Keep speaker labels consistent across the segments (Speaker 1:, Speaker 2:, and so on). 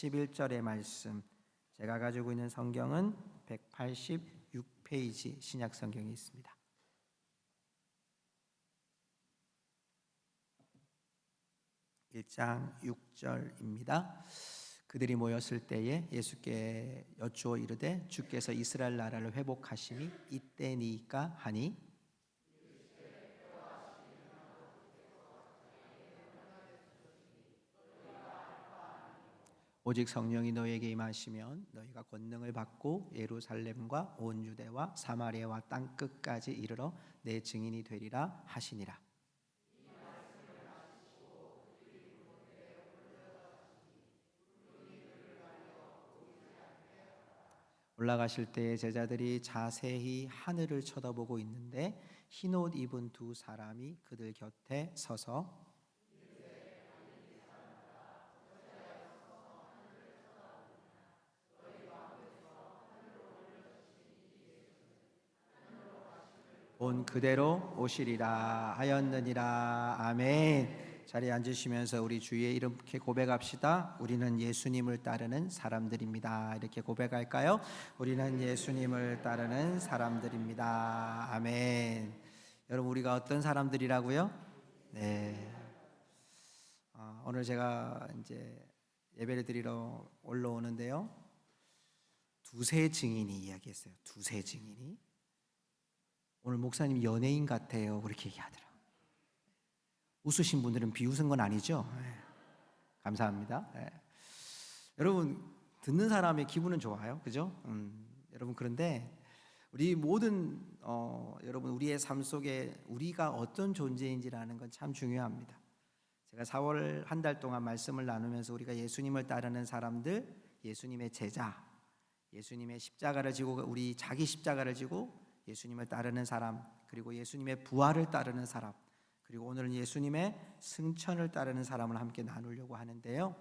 Speaker 1: 11절의 말씀, 제가 가지고 있는 성경은 186페이지 신약 성경에 있습니다. (1장 6절입니다) 그들이 모였을 때에 예수께 여쭈어 이르되 주께서 이스라엘 나라를 회복하심이 이때니까 하니 오직 성령이 너에게 임하시면 너희가 권능을 받고 예루살렘과 온 유대와 사마리아와 땅 끝까지 이르러 내 증인이 되리라 하시니라. 올라가실 때에 제자들이 자세히 하늘을 쳐다보고 있는데 흰옷 입은 두 사람이 그들 곁에 서서 온 그대로 오시리라 하였느니라. 아멘. 자리에 앉으시면서 우리 주의 이름 이렇게 고백합시다. 우리는 예수님을 따르는 사람들입니다. 이렇게 고백할까요? 우리는 예수님을 따르는 사람들입니다. 아멘. 여러분, 우리가 어떤 사람들이라고요? 네. 오늘 제가 이제 예배를 드리러 올라오는데요, 두세 증인이 이야기했어요. 두세 증인이 오늘 목사님 연예인 같아요 그렇게 얘기하더라고요. 웃으신 분들은 비웃은 건 아니죠? 네. 감사합니다. 네. 여러분, 듣는 사람의 기분은 좋아요, 그죠? 여러분, 그런데 우리 모든 여러분, 우리의 삶 속에 우리가 어떤 존재인지라는 건 참 중요합니다. 제가 4월 한 달 동안 말씀을 나누면서 우리가 예수님을 따르는 사람들, 예수님의 제자, 예수님의 십자가를 지고 우리 자기 십자가를 지고 예수님을 따르는 사람, 그리고 예수님의 부활을 따르는 사람, 그리고 오늘은 예수님의 승천을 따르는 사람을 함께 나누려고 하는데요,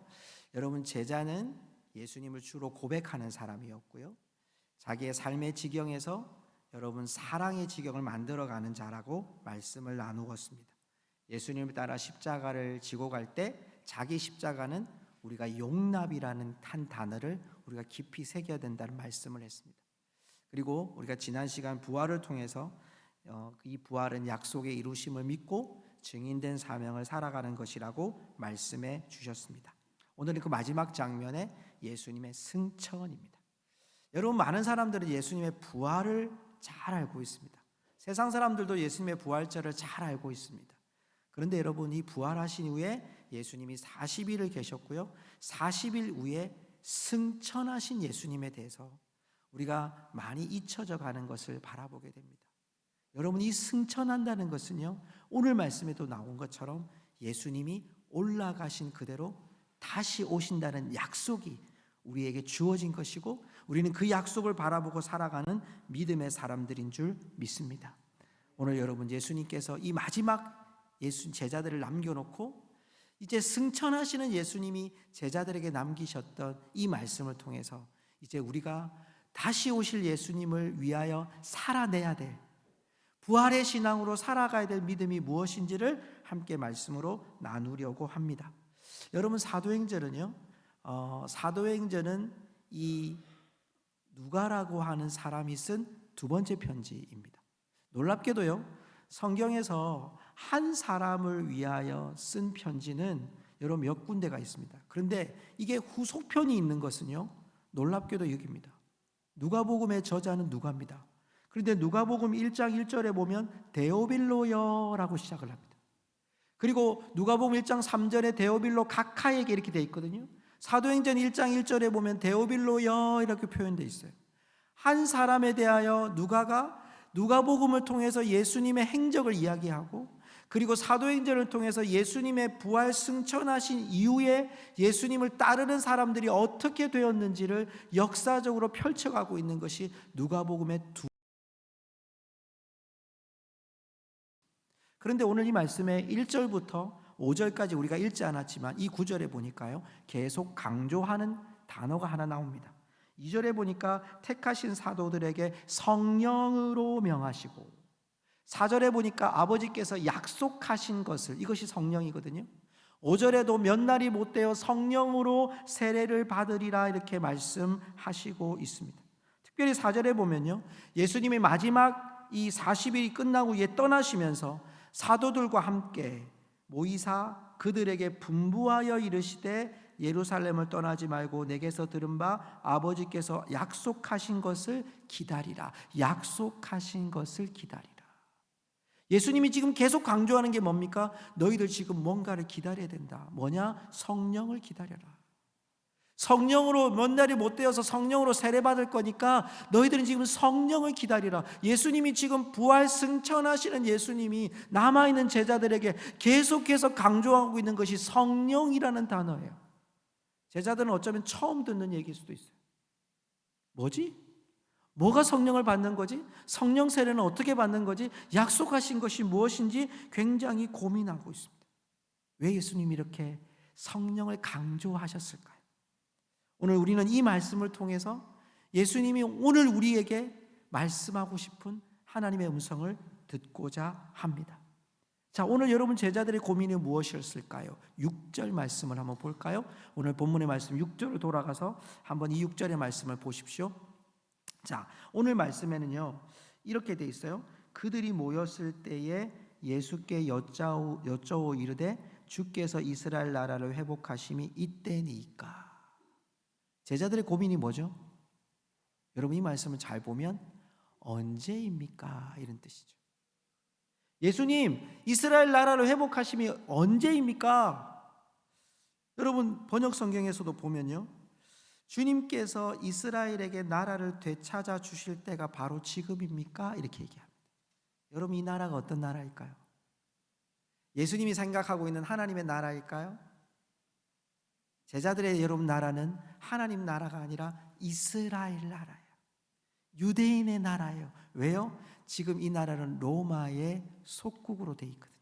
Speaker 1: 여러분, 제자는 예수님을 주로 고백하는 사람이었고요, 자기의 삶의 지경에서 여러분 사랑의 지경을 만들어가는 자라고 말씀을 나누었습니다. 예수님을 따라 십자가를 지고 갈 때 자기 십자가는 우리가 용납이라는 한 단어를 우리가 깊이 새겨야 된다는 말씀을 했습니다. 그리고 우리가 지난 시간 부활을 통해서 이 부활은 약속의 이루심을 믿고 증인된 사명을 살아가는 것이라고 말씀해 주셨습니다. 오늘은 그 마지막 장면에 예수님의 승천입니다. 여러분, 많은 사람들은 예수님의 부활을 잘 알고 있습니다. 세상 사람들도 예수님의 부활절을 잘 알고 있습니다. 그런데 여러분, 이 부활하신 후에 예수님이 40일을 계셨고요, 40일 후에 승천하신 예수님에 대해서 우리가 많이 잊혀져 가는 것을 바라보게 됩니다. 여러분, 이 승천한다는 것은요, 오늘 말씀에도 나온 것처럼 예수님이 올라가신 그대로 다시 오신다는 약속이 우리에게 주어진 것이고, 우리는 그 약속을 바라보고 살아가는 믿음의 사람들인 줄 믿습니다. 오늘 여러분, 예수님께서 이 마지막 제자들을 남겨놓고 이제 승천하시는 예수님이 제자들에게 남기셨던 이 말씀을 통해서 이제 우리가 다시 오실 예수님을 위하여 살아내야 될, 부활의 신앙으로 살아가야 될 믿음이 무엇인지를 함께 말씀으로 나누려고 합니다. 여러분, 사도행전은요, 사도행전은 이 누가라고 하는 사람이 쓴 두 번째 편지입니다. 놀랍게도요, 성경에서 한 사람을 위하여 쓴 편지는 여러 몇 군데가 있습니다. 그런데 이게 후속편이 있는 것은요, 놀랍게도 여기입니다. 누가복음의 저자는 누가입니다. 그런데 누가복음 1장 1절에 보면 데오빌로여라고 시작을 합니다. 그리고 누가복음 1장 3절에 데오빌로 각하에게 이렇게 되어 있거든요. 사도행전 1장 1절에 보면 데오빌로여 이렇게 표현되어 있어요. 한 사람에 대하여 누가가 누가복음을 통해서 예수님의 행적을 이야기하고, 그리고 사도행전을 통해서 예수님의 부활 승천하신 이후에 예수님을 따르는 사람들이 어떻게 되었는지를 역사적으로 펼쳐가고 있는 것이 누가복음의 두. 그런데 오늘 이 말씀의 1절부터 5절까지 우리가 읽지 않았지만 이 9절에 보니까요, 계속 강조하는 단어가 하나 나옵니다. 2절에 보니까 택하신 사도들에게 성령으로 명하시고, 4절에 보니까 아버지께서 약속하신 것을, 이것이 성령이거든요. 5절에도 몇 날이 못 되어 성령으로 세례를 받으리라 이렇게 말씀하시고 있습니다. 특별히 4절에 보면요, 예수님이 마지막 이 40일이 끝나고 떠나시면서 사도들과 함께 모이사 그들에게 분부하여 이르시되 예루살렘을 떠나지 말고 내게서 들은 바 아버지께서 약속하신 것을 기다리라. 약속하신 것을 기다리라. 예수님이 지금 계속 강조하는 게 뭡니까? 너희들 지금 뭔가를 기다려야 된다. 뭐냐? 성령을 기다려라. 성령으로 몇 날이 못 되어서 성령으로 세례받을 거니까 너희들은 지금 성령을 기다리라. 예수님이 지금 부활 승천하시는 예수님이 남아있는 제자들에게 계속해서 강조하고 있는 것이 성령이라는 단어예요. 제자들은 어쩌면 처음 듣는 얘기일 수도 있어요. 뭐지? 뭐가 성령을 받는 거지? 성령 세례는 어떻게 받는 거지? 약속하신 것이 무엇인지 굉장히 고민하고 있습니다. 왜 예수님이 이렇게 성령을 강조하셨을까요? 오늘 우리는 이 말씀을 통해서 예수님이 오늘 우리에게 말씀하고 싶은 하나님의 음성을 듣고자 합니다. 자, 오늘 여러분 제자들의 고민이 무엇이었을까요? 6절 말씀을 한번 볼까요? 오늘 본문의 말씀 6절로 돌아가서 한번 이 6절의 말씀을 보십시오. 자, 오늘 말씀에는요 이렇게 돼 있어요. 그들이 모였을 때에 예수께 여짜오 이르되 주께서 이스라엘 나라를 회복하심이 이때니까. 제자들의 고민이 뭐죠? 여러분 이 말씀을 잘 보면 언제입니까? 이런 뜻이죠. 예수님, 이스라엘 나라를 회복하심이 언제입니까? 여러분 번역 성경에서도 보면요, 주님께서 이스라엘에게 나라를 되찾아 주실 때가 바로 지금입니까? 이렇게 얘기합니다. 여러분 이 나라가 어떤 나라일까요? 예수님이 생각하고 있는 하나님의 나라일까요? 제자들의 여러분 나라는 하나님 나라가 아니라 이스라엘 나라예요. 유대인의 나라예요. 왜요? 지금 이 나라는 로마의 속국으로 돼 있거든요.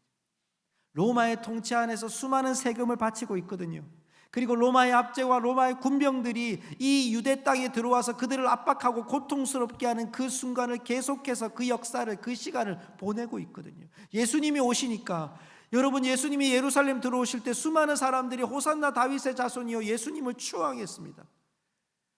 Speaker 1: 로마의 통치 안에서 수많은 세금을 바치고 있거든요. 그리고 로마의 압제와 로마의 군병들이 이 유대 땅에 들어와서 그들을 압박하고 고통스럽게 하는 그 순간을 계속해서 그 역사를, 그 시간을 보내고 있거든요. 예수님이 오시니까, 여러분 예수님이 예루살렘 들어오실 때 수많은 사람들이 호산나 다윗의 자손이여 예수님을 추앙했습니다.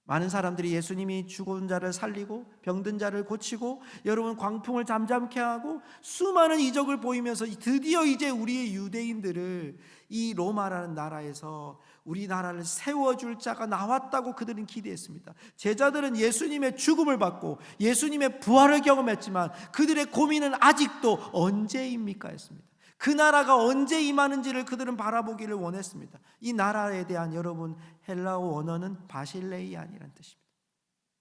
Speaker 1: 많은 사람들이 예수님이 죽은 자를 살리고 병든 자를 고치고 여러분 광풍을 잠잠케 하고 수많은 이적을 보이면서 드디어 이제 우리의 유대인들을 이 로마라는 나라에서 우리나라를 세워줄 자가 나왔다고 그들은 기대했습니다. 제자들은 예수님의 죽음을 받고 예수님의 부활을 경험했지만 그들의 고민은 아직도 언제입니까? 했습니다. 그 나라가 언제 임하는지를 그들은 바라보기를 원했습니다. 이 나라에 대한 여러분 헬라어 원어는 바실레이안이라는 뜻입니다.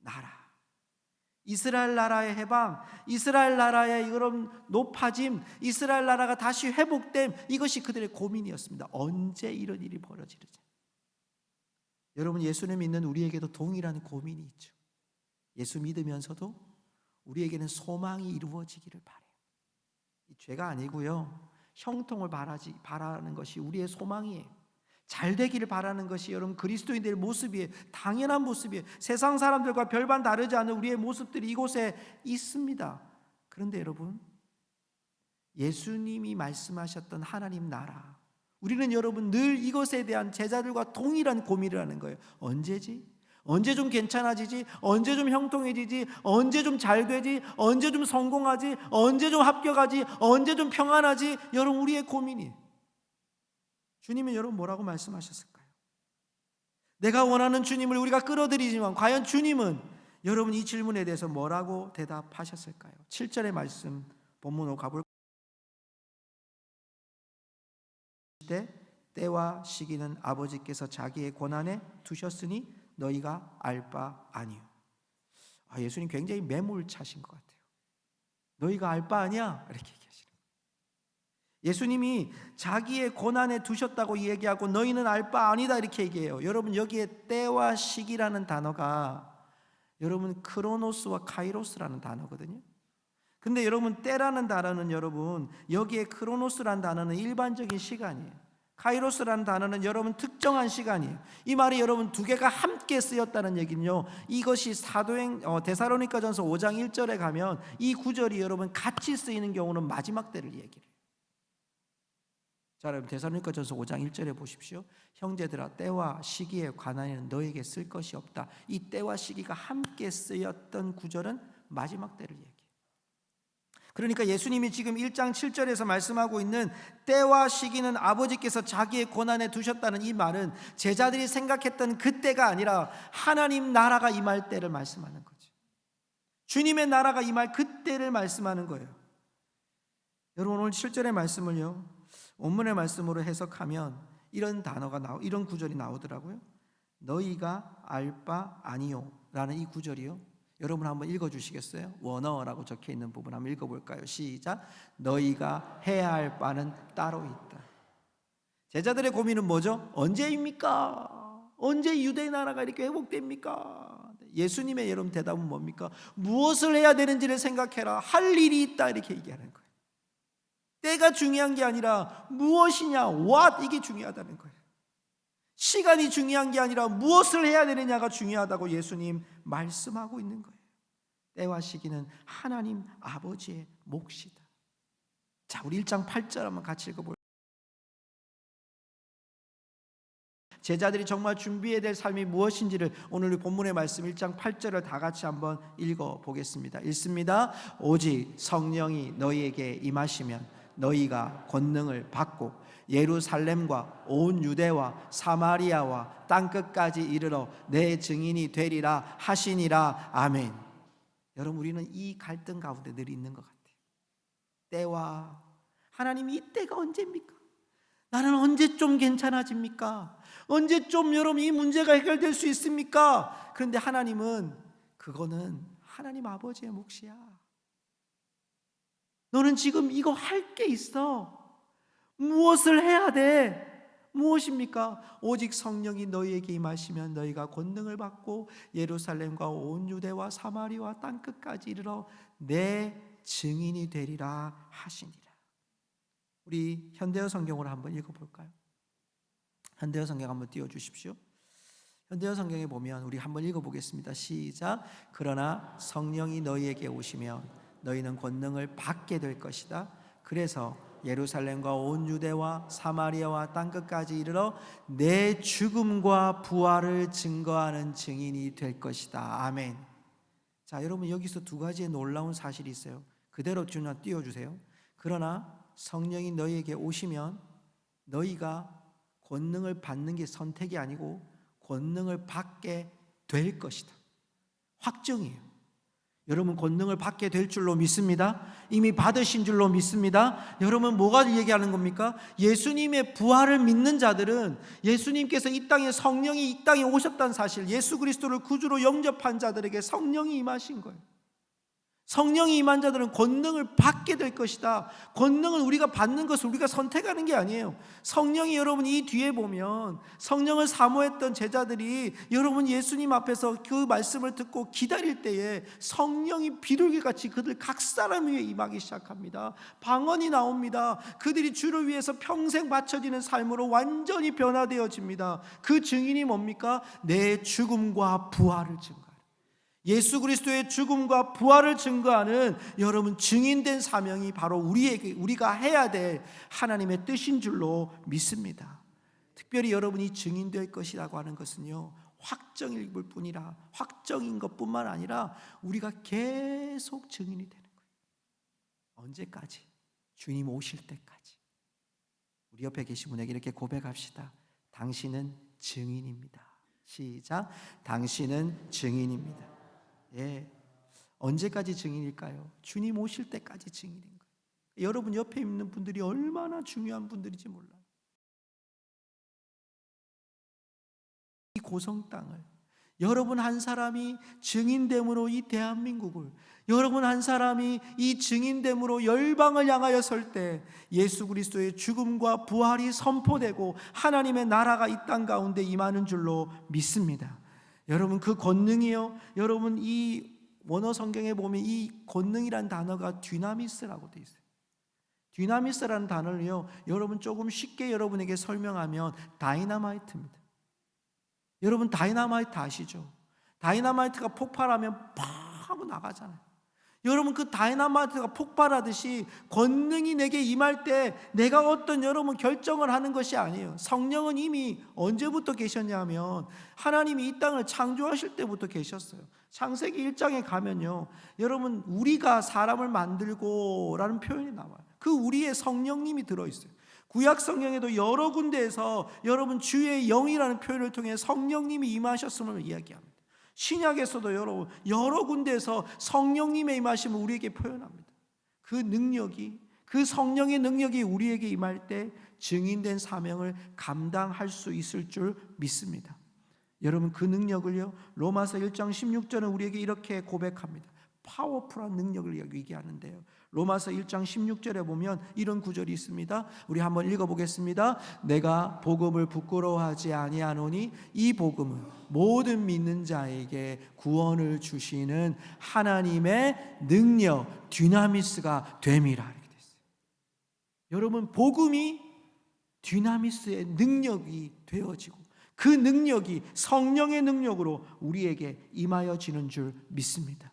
Speaker 1: 나라, 이스라엘 나라의 해방, 이스라엘 나라의 여러분 높아짐, 이스라엘 나라가 다시 회복됨, 이것이 그들의 고민이었습니다. 언제 이런 일이 벌어지는지. 여러분 예수를 믿는 우리에게도 동일한 고민이 있죠. 예수 믿으면서도 우리에게는 소망이 이루어지기를 바라요. 이 죄가 아니고요, 형통을 바라는 것이 우리의 소망이에요. 잘 되기를 바라는 것이 여러분 그리스도인들의 모습이에요. 당연한 모습이에요. 세상 사람들과 별반 다르지 않은 우리의 모습들이 이곳에 있습니다. 그런데 여러분 예수님이 말씀하셨던 하나님 나라, 우리는 여러분 늘 이것에 대한 제자들과 동일한 고민을 하는 거예요. 언제지? 언제 좀 괜찮아지지? 언제 좀 형통해지지? 언제 좀 잘 되지? 언제 좀 성공하지? 언제 좀 합격하지? 언제 좀 평안하지? 여러분 우리의 고민이. 주님은 여러분 뭐라고 말씀하셨을까요? 내가 원하는 주님을 우리가 끌어들이지만 과연 주님은 여러분 이 질문에 대해서 뭐라고 대답하셨을까요? 7절의 말씀 본문으로 가볼까요? 때와 시기는 아버지께서 자기의 권한에 두셨으니 너희가 알 바 아니요. 예수님 굉장히 매몰차신 것 같아요. 너희가 알 바 아니야? 이렇게 얘기하시는 거예요. 예수님이 자기의 권한에 두셨다고 얘기하고 너희는 알 바 아니다 이렇게 얘기해요. 여러분 여기에 때와 시기라는 단어가 여러분 크로노스와 카이로스라는 단어거든요. 근데 여러분 때라는 단어는 여러분 여기에 크로노스라는 단어는 일반적인 시간이에요. 카이로스라는 단어는 여러분 특정한 시간이에요. 이 말이 여러분 두 개가 함께 쓰였다는 얘기는요, 이것이 데살로니가전서 5장 1절에 가면 이 구절이 여러분 같이 쓰이는 경우는 마지막 때를 얘기해요. 자, 여러분 데살로니가전서 5장 1절에 보십시오. 형제들아, 때와 시기에 관하여는 너에게 쓸 것이 없다. 이 때와 시기가 함께 쓰였던 구절은 마지막 때를 얘기해요. 그러니까 예수님이 지금 1장 7절에서 말씀하고 있는 때와 시기는 아버지께서 자기의 권한에 두셨다는 이 말은 제자들이 생각했던 그 때가 아니라 하나님 나라가 임할 때를 말씀하는 거죠. 주님의 나라가 임할 그 때를 말씀하는 거예요. 여러분 오늘 7절의 말씀을요, 원문의 말씀으로 해석하면 이런 이런 구절이 나오더라고요. 너희가 알 바 아니요 라는 이 구절이요, 여러분 한번 읽어주시겠어요? 원어라고 적혀있는 부분 한번 읽어볼까요? 시작. 너희가 해야 할 바는 따로 있다. 제자들의 고민은 뭐죠? 언제입니까? 언제 유대 나라가 이렇게 회복됩니까? 예수님의 여러분 대답은 뭡니까? 무엇을 해야 되는지를 생각해라. 할 일이 있다, 이렇게 얘기하는 거예요. 때가 중요한 게 아니라 무엇이냐, what, 이게 중요하다는 거예요. 시간이 중요한 게 아니라 무엇을 해야 되느냐가 중요하다고 예수님 말씀하고 있는 거예요. 때와 시기는 하나님 아버지의 몫이다. 자, 우리 1장 8절 한번 같이 읽어볼까요? 제자들이 정말 준비해야 될 삶이 무엇인지를 오늘 본문의 말씀 1장 8절을 다 같이 한번 읽어보겠습니다. 읽습니다. 오직 성령이 너희에게 임하시면 너희가 권능을 받고 예루살렘과 온 유대와 사마리아와 땅끝까지 이르러 내 증인이 되리라 하시니라. 아멘. 여러분 우리는 이 갈등 가운데 늘 있는 것 같아요. 때와 하나님, 이 때가 언제입니까? 나는 언제 좀 괜찮아집니까? 언제 좀 여러분 이 문제가 해결될 수 있습니까? 그런데 하나님은 그거는 하나님 아버지의 몫이야. 너는 지금 이거 할 게 있어. 무엇을 해야 돼? 무엇입니까? 오직 성령이 너희에게 임하시면 너희가 권능을 받고 예루살렘과 온 유대와 사마리아와 땅끝까지 이르러 내 증인이 되리라 하시니라. 우리 현대어 성경으로 한번 읽어볼까요? 현대어 성경 한번 띄워주십시오. 현대어 성경에 보면 우리 한번 읽어보겠습니다. 시작. 그러나 성령이 너희에게 오시면 너희는 권능을 받게 될 것이다. 그래서 예루살렘과 온 유대와 사마리아와 땅끝까지 이르러 내 죽음과 부활을 증거하는 증인이 될 것이다. 아멘. 자, 여러분 여기서 두 가지의 놀라운 사실이 있어요. 그대로 좀 띄워주세요. 그러나 성령이 너희에게 오시면 너희가 권능을 받는 게 선택이 아니고 권능을 받게 될 것이다. 확정이에요. 여러분 권능을 받게 될 줄로 믿습니다. 이미 받으신 줄로 믿습니다. 여러분 뭐가 얘기하는 겁니까? 예수님의 부활을 믿는 자들은 예수님께서 이 땅에 성령이 이 땅에 오셨다는 사실, 예수 그리스도를 구주로 영접한 자들에게 성령이 임하신 거예요. 성령이 임한 자들은 권능을 받게 될 것이다. 권능을 우리가 받는 것을 우리가 선택하는 게 아니에요. 성령이, 여러분 이 뒤에 보면 성령을 사모했던 제자들이 여러분 예수님 앞에서 그 말씀을 듣고 기다릴 때에 성령이 비둘기같이 그들 각 사람 위에 임하기 시작합니다. 방언이 나옵니다. 그들이 주를 위해서 평생 바쳐지는 삶으로 완전히 변화되어집니다. 그 증인이 뭡니까? 내 죽음과 부활을 증거합니다. 예수 그리스도의 죽음과 부활을 증거하는 여러분 증인된 사명이 바로 우리가 해야 될 하나님의 뜻인 줄로 믿습니다. 특별히 여러분이 증인될 것이라고 하는 것은요, 확정일 뿐이라, 확정인 것뿐만 아니라 우리가 계속 증인이 되는 거예요. 언제까지? 주님 오실 때까지. 우리 옆에 계신 분에게 이렇게 고백합시다. 당신은 증인입니다. 시작. 당신은 증인입니다. 예, 언제까지 증인일까요? 주님 오실 때까지 증인인 거예요. 여러분 옆에 있는 분들이 얼마나 중요한 분들인지 몰라요. 이 고성 땅을 여러분 한 사람이 증인됨으로 이 대한민국을, 여러분 한 사람이 이 증인됨으로 열방을 향하여 설 때 예수 그리스도의 죽음과 부활이 선포되고 하나님의 나라가 이 땅 가운데 임하는 줄로 믿습니다. 여러분 그 권능이요, 여러분 이 원어 성경에 보면 이 권능이란 단어가 dynamis라고 되어 있어요. dynamis라는 단어를요, 여러분 조금 쉽게 여러분에게 설명하면 다이너마이트입니다. 여러분 다이너마이트 아시죠? 다이너마이트가 폭발하면 팍 하고 나가잖아요. 여러분, 그 다이나마이트가 폭발하듯이 권능이 내게 임할 때 내가 어떤 여러분 결정을 하는 것이 아니에요. 성령은 이미 언제부터 계셨냐면 하나님이 이 땅을 창조하실 때부터 계셨어요. 창세기 1장에 가면요, 여러분, 우리가 사람을 만들고 라는 표현이 나와요. 그 우리의 성령님이 들어있어요. 구약 성경에도 여러 군데에서 여러분 주의 영이라는 표현을 통해 성령님이 임하셨음을 이야기합니다. 신약에서도 여러 군데에서 성령님의 임하심을 우리에게 표현합니다. 그 능력이, 그 성령의 능력이 우리에게 임할 때 증인된 사명을 감당할 수 있을 줄 믿습니다. 여러분, 그 능력을요, 로마서 1장 16절은 우리에게 이렇게 고백합니다. 파워풀한 능력을 얘기하는데요, 로마서 1장 16절에 보면 이런 구절이 있습니다. 우리 한번 읽어보겠습니다. 내가 복음을 부끄러워하지 아니하노니 이 복음은 모든 믿는 자에게 구원을 주시는 하나님의 능력, dynamis가 됨이라. 이렇게 됐어요. 여러분, 복음이 dynamis의 능력이 되어지고 그 능력이 성령의 능력으로 우리에게 임하여지는 줄 믿습니다.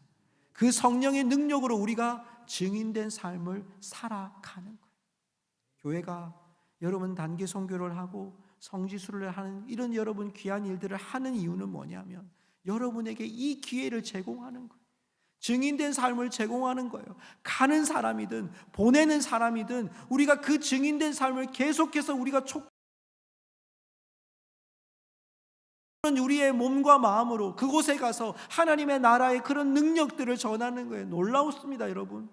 Speaker 1: 그 성령의 능력으로 우리가 증인된 삶을 살아가는 거예요. 교회가 여러분 단기 선교를 하고 성지순례를 하는 이런 여러분 귀한 일들을 하는 이유는 뭐냐면 여러분에게 이 기회를 제공하는 거예요. 증인된 삶을 제공하는 거예요. 가는 사람이든 보내는 사람이든 우리가 그 증인된 삶을 계속해서 우리가 우리의 몸과 마음으로 그곳에 가서 하나님의 나라의 그런 능력들을 전하는 거예요. 놀라웠습니다, 여러분.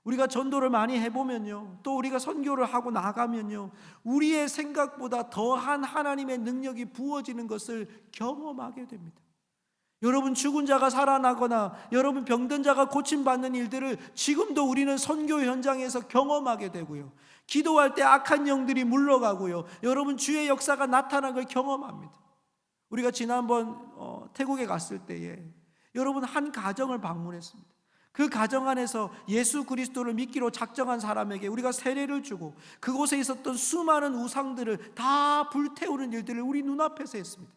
Speaker 1: 우리가 전도를 많이 해보면요, 또 우리가 선교를 하고 나가면요, 우리의 생각보다 더한 하나님의 능력이 부어지는 것을 경험하게 됩니다. 여러분, 죽은 자가 살아나거나 여러분 병든 자가 고침받는 일들을 지금도 우리는 선교 현장에서 경험하게 되고요, 기도할 때 악한 영들이 물러가고요, 여러분 주의 역사가 나타난 걸 경험합니다. 우리가 지난번 태국에 갔을 때에 여러분 한 가정을 방문했습니다. 그 가정 안에서 예수 그리스도를 믿기로 작정한 사람에게 우리가 세례를 주고 그곳에 있었던 수많은 우상들을 다 불태우는 일들을 우리 눈앞에서 했습니다.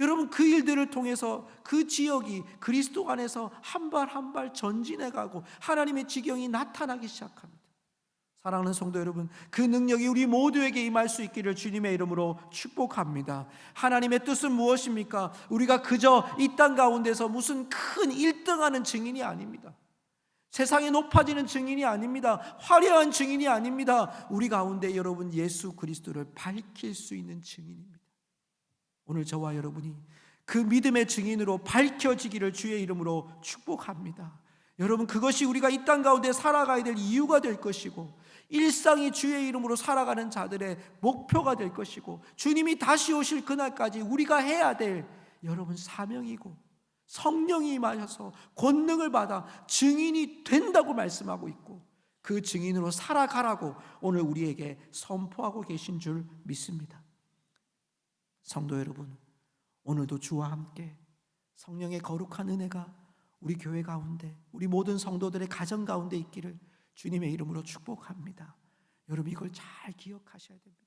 Speaker 1: 여러분, 그 일들을 통해서 그 지역이 그리스도 안에서 한 발 한 발 전진해가고 하나님의 지경이 나타나기 시작합니다. 사랑하는 성도 여러분, 그 능력이 우리 모두에게 임할 수 있기를 주님의 이름으로 축복합니다. 하나님의 뜻은 무엇입니까? 우리가 그저 이 땅 가운데서 무슨 큰 1등하는 증인이 아닙니다. 세상에 높아지는 증인이 아닙니다. 화려한 증인이 아닙니다. 우리 가운데 여러분 예수 그리스도를 밝힐 수 있는 증인입니다. 오늘 저와 여러분이 그 믿음의 증인으로 밝혀지기를 주의 이름으로 축복합니다. 여러분, 그것이 우리가 이 땅 가운데 살아가야 될 이유가 될 것이고 일상이 주의 이름으로 살아가는 자들의 목표가 될 것이고 주님이 다시 오실 그날까지 우리가 해야 될 여러분 사명이고 성령이 임하셔서 권능을 받아 증인이 된다고 말씀하고 있고 그 증인으로 살아가라고 오늘 우리에게 선포하고 계신 줄 믿습니다. 성도 여러분, 오늘도 주와 함께 성령의 거룩한 은혜가 우리 교회 가운데 우리 모든 성도들의 가정 가운데 있기를 주님의 이름으로 축복합니다. 여러분, 이걸 잘 기억하셔야 됩니다.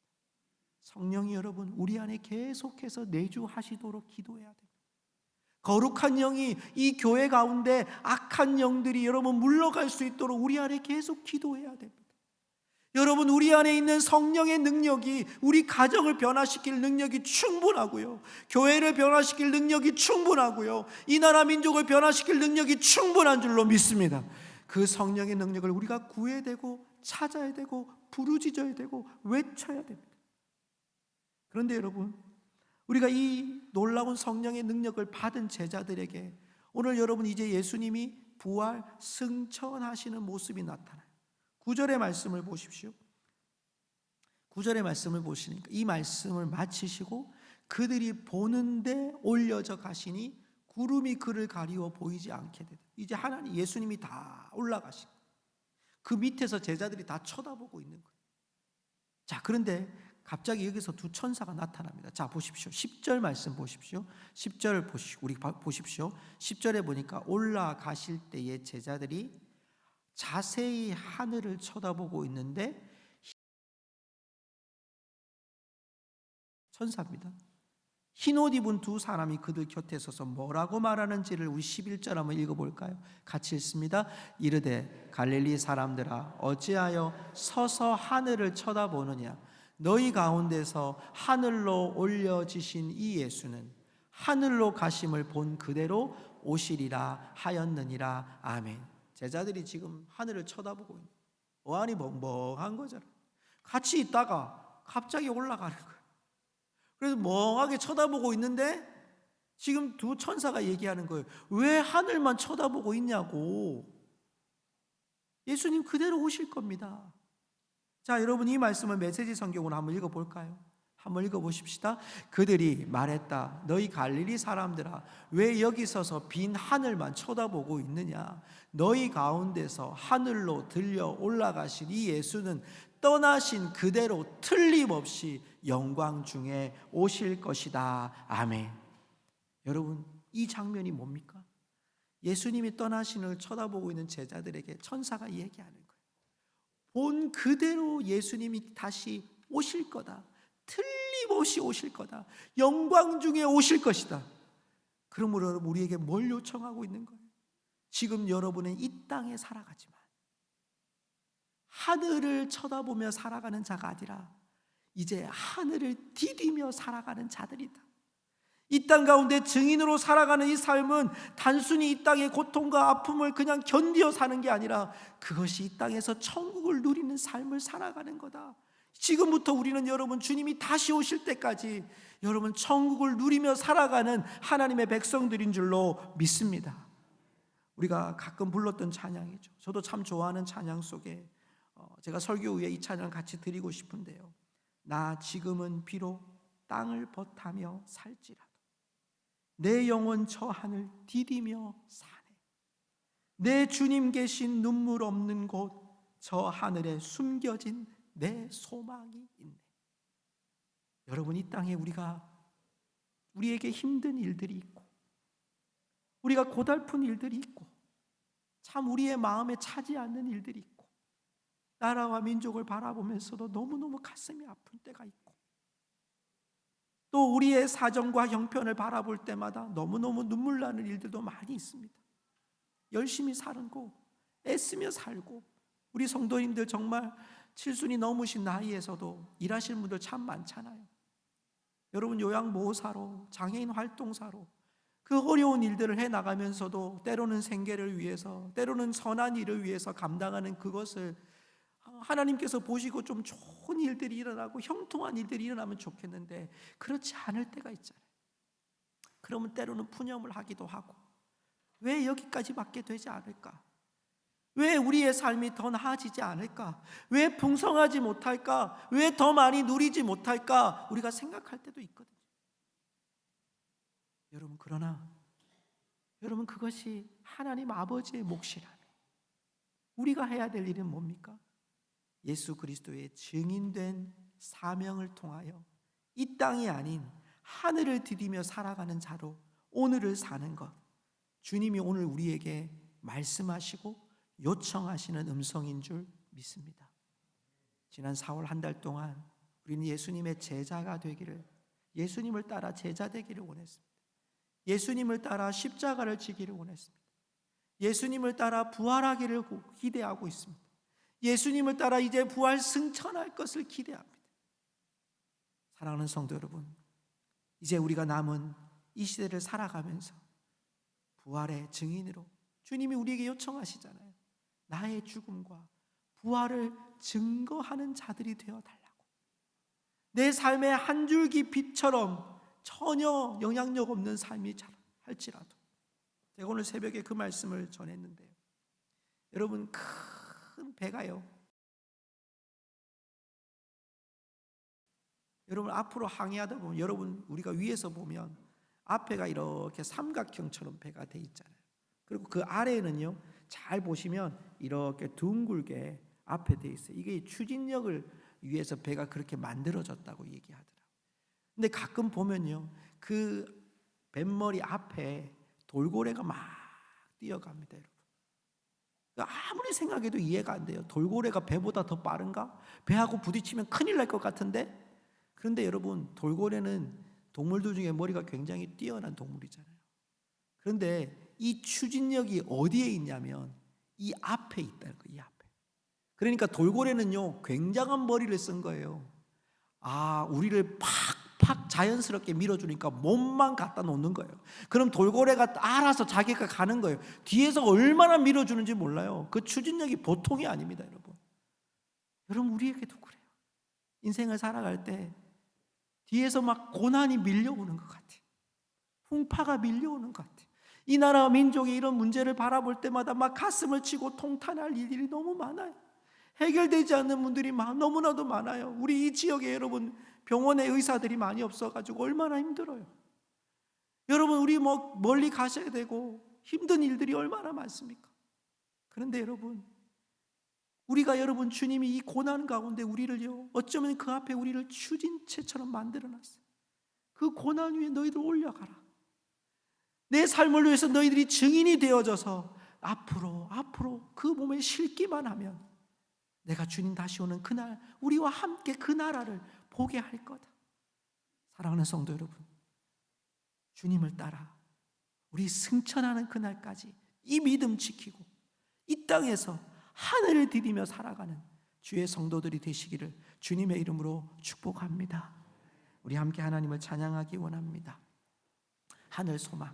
Speaker 1: 성령이 여러분 우리 안에 계속해서 내주하시도록 기도해야 됩니다. 거룩한 영이 이 교회 가운데 악한 영들이 여러분 물러갈 수 있도록 우리 안에 계속 기도해야 됩니다. 여러분, 우리 안에 있는 성령의 능력이 우리 가정을 변화시킬 능력이 충분하고요, 교회를 변화시킬 능력이 충분하고요, 이 나라 민족을 변화시킬 능력이 충분한 줄로 믿습니다. 그 성령의 능력을 우리가 구해야 되고 찾아야 되고 부르짖어야 되고 외쳐야 됩니다. 그런데 여러분, 우리가 이 놀라운 성령의 능력을 받은 제자들에게 오늘 여러분 이제 예수님이 부활 승천하시는 모습이 나타나요. 9절의 말씀을 보십시오. 9절의 말씀을 보시니까 이 말씀을 마치시고 그들이 보는데 올려져 가시니 구름이 그를 가리워 보이지 않게 되다. 이제 하나님 예수님이 다 올라가신 그 밑에서 제자들이 다 쳐다보고 있는 거예요. 자, 그런데 갑자기 여기서 두 천사가 나타납니다. 자, 보십시오. 10절 말씀 보십시오. 10절 보십시오. 우리 보십시오. 10절에 보니까 올라가실 때에 제자들이 자세히 하늘을 쳐다보고 있는데 천사입니다. 흰 옷 입은 두 사람이 그들 곁에 서서 뭐라고 말하는지를 우리 11절 한번 읽어볼까요? 같이 읽습니다. 이르되 갈릴리 사람들아 어찌하여 서서 하늘을 쳐다보느냐. 너희 가운데서 하늘로 올려지신 이 예수는 하늘로 가심을 본 그대로 오시리라 하였느니라. 아멘. 제자들이 지금 하늘을 쳐다보고 있는, 어안이 멍멍한 거잖아요. 같이 있다가 갑자기 올라가는 거예요. 그래서 멍하게 쳐다보고 있는데 지금 두 천사가 얘기하는 거예요. 왜 하늘만 쳐다보고 있냐고. 예수님 그대로 오실 겁니다. 자, 여러분 이 말씀을 메시지 성경으로 한번 읽어볼까요? 한번 읽어보십시다. 그들이 말했다. 너희 갈릴리 사람들아 왜 여기 서서 빈 하늘만 쳐다보고 있느냐. 너희 가운데서 하늘로 들려 올라가신 이 예수는 떠나신 그대로 틀림없이 영광 중에 오실 것이다. 아멘. 여러분 이 장면이 뭡니까? 예수님이 떠나신을 쳐다보고 있는 제자들에게 천사가 얘기하는 거예요. 본 그대로 예수님이 다시 오실 거다. 틀림없이 오실 거다. 영광 중에 오실 것이다. 그러므로 여러분 우리에게 뭘 요청하고 있는 거예요? 지금 여러분은 이 땅에 살아가지만 하늘을 쳐다보며 살아가는 자가 아니라 이제 하늘을 디디며 살아가는 자들이다. 이 땅 가운데 증인으로 살아가는 이 삶은 단순히 이 땅의 고통과 아픔을 그냥 견디어 사는 게 아니라 그것이 이 땅에서 천국을 누리는 삶을 살아가는 거다. 지금부터 우리는 여러분 주님이 다시 오실 때까지 여러분 천국을 누리며 살아가는 하나님의 백성들인 줄로 믿습니다. 우리가 가끔 불렀던 찬양이죠. 저도 참 좋아하는 찬양 속에 제가 설교 후에 이 찬양 같이 드리고 싶은데요. 나 지금은 비록 땅을 벗하며 살지라도 내 영혼 저 하늘 디디며 사네. 내 주님 계신 눈물 없는 곳 저 하늘에 숨겨진 내 소망이 있네. 여러분 이 땅에 우리에게 힘든 일들이 있고 우리가 고달픈 일들이 있고 참 우리의 마음에 차지 않는 일들이 있고 나라와 민족을 바라보면서도 너무너무 가슴이 아픈 때가 있고 또 우리의 사정과 형편을 바라볼 때마다 너무너무 눈물 나는 일들도 많이 있습니다. 열심히 살고 애쓰며 살고 우리 성도님들 정말 칠순이 넘으신 나이에서도 일하시는 분들 참 많잖아요. 여러분 요양보호사로 장애인 활동사로 그 어려운 일들을 해나가면서도 때로는 생계를 위해서 때로는 선한 일을 위해서 감당하는 그것을 하나님께서 보시고 좀 좋은 일들이 일어나고 형통한 일들이 일어나면 좋겠는데 그렇지 않을 때가 있잖아요. 그러면 때로는 푸념을 하기도 하고 왜 여기까지밖에 되지 않을까? 왜 우리의 삶이 더 나아지지 않을까? 왜 풍성하지 못할까? 왜 더 많이 누리지 못할까? 우리가 생각할 때도 있거든요. 여러분 그러나 여러분 그것이 하나님 아버지의 몫이라면 우리가 해야 될 일은 뭡니까? 예수 그리스도의 증인된 사명을 통하여 이 땅이 아닌 하늘을 디디며 살아가는 자로 오늘을 사는 것, 주님이 오늘 우리에게 말씀하시고 요청하시는 음성인 줄 믿습니다. 지난 4월 한 달 동안 우리는 예수님의 제자가 되기를, 예수님을 따라 제자 되기를 원했습니다. 예수님을 따라 십자가를 지기를 원했습니다. 예수님을 따라 부활하기를 기대하고 있습니다. 예수님을 따라 이제 부활 승천할 것을 기대합니다. 사랑하는 성도 여러분, 이제 우리가 남은 이 시대를 살아가면서 부활의 증인으로 주님이 우리에게 요청하시잖아요. 나의 죽음과 부활을 증거하는 자들이 되어달라고. 내 삶의 한 줄기 빛처럼 전혀 영향력 없는 삶이 할지라도 제가 오늘 새벽에 그 말씀을 전했는데요. 여러분 큰 배가요, 여러분 앞으로 항해하다 보면 여러분 우리가 위에서 보면 앞에가 이렇게 삼각형처럼 배가 돼 있잖아요. 그리고 그 아래에는요 잘 보시면 이렇게 둥글게 앞에 돼 있어요. 이게 추진력을 위해서 배가 그렇게 만들어졌다고 얘기하더라고요. 근데 가끔 보면요 그 뱃머리 앞에 돌고래가 막 뛰어갑니다. 여러분 아무리 생각해도 이해가 안 돼요. 돌고래가 배보다 더 빠른가? 배하고 부딪히면 큰일 날 것 같은데. 그런데 여러분 돌고래는 동물들 중에 머리가 굉장히 뛰어난 동물이잖아요. 그런데 이 추진력이 어디에 있냐면 이 앞에 있다는 거예요. 이 앞에. 그러니까 돌고래는요 굉장한 머리를 쓴 거예요. 우리를 팍팍 자연스럽게 밀어주니까 몸만 갖다 놓는 거예요. 그럼 돌고래가 알아서 자기가 가는 거예요. 뒤에서 얼마나 밀어주는지 몰라요. 그 추진력이 보통이 아닙니다, 여러분. 여러분, 우리에게도 그래요. 인생을 살아갈 때 뒤에서 막 고난이 밀려오는 것 같아요. 풍파가 밀려오는 것 같아요. 이 나라 민족이 이런 문제를 바라볼 때마다 막 가슴을 치고 통탄할 일들이 너무 많아요. 해결되지 않는 분들이 너무나도 많아요. 우리 이 지역에 여러분 병원에 의사들이 많이 없어가지고 얼마나 힘들어요. 여러분, 우리 멀리 가셔야 되고 힘든 일들이 얼마나 많습니까? 그런데 여러분, 우리가 여러분 주님이 이 고난 가운데 우리를요 어쩌면 그 앞에 우리를 추진체처럼 만들어놨어요. 그 고난 위에 너희들 올려가라. 내 삶을 위해서 너희들이 증인이 되어져서 앞으로 그 몸에 실기만 하면 내가 주님 다시 오는 그날 우리와 함께 그 나라를 보게 할 거다. 사랑하는 성도 여러분, 주님을 따라 우리 승천하는 그날까지 이 믿음 지키고 이 땅에서 하늘을 디디며 살아가는 주의 성도들이 되시기를 주님의 이름으로 축복합니다. 우리 함께 하나님을 찬양하기 원합니다. 하늘 소망,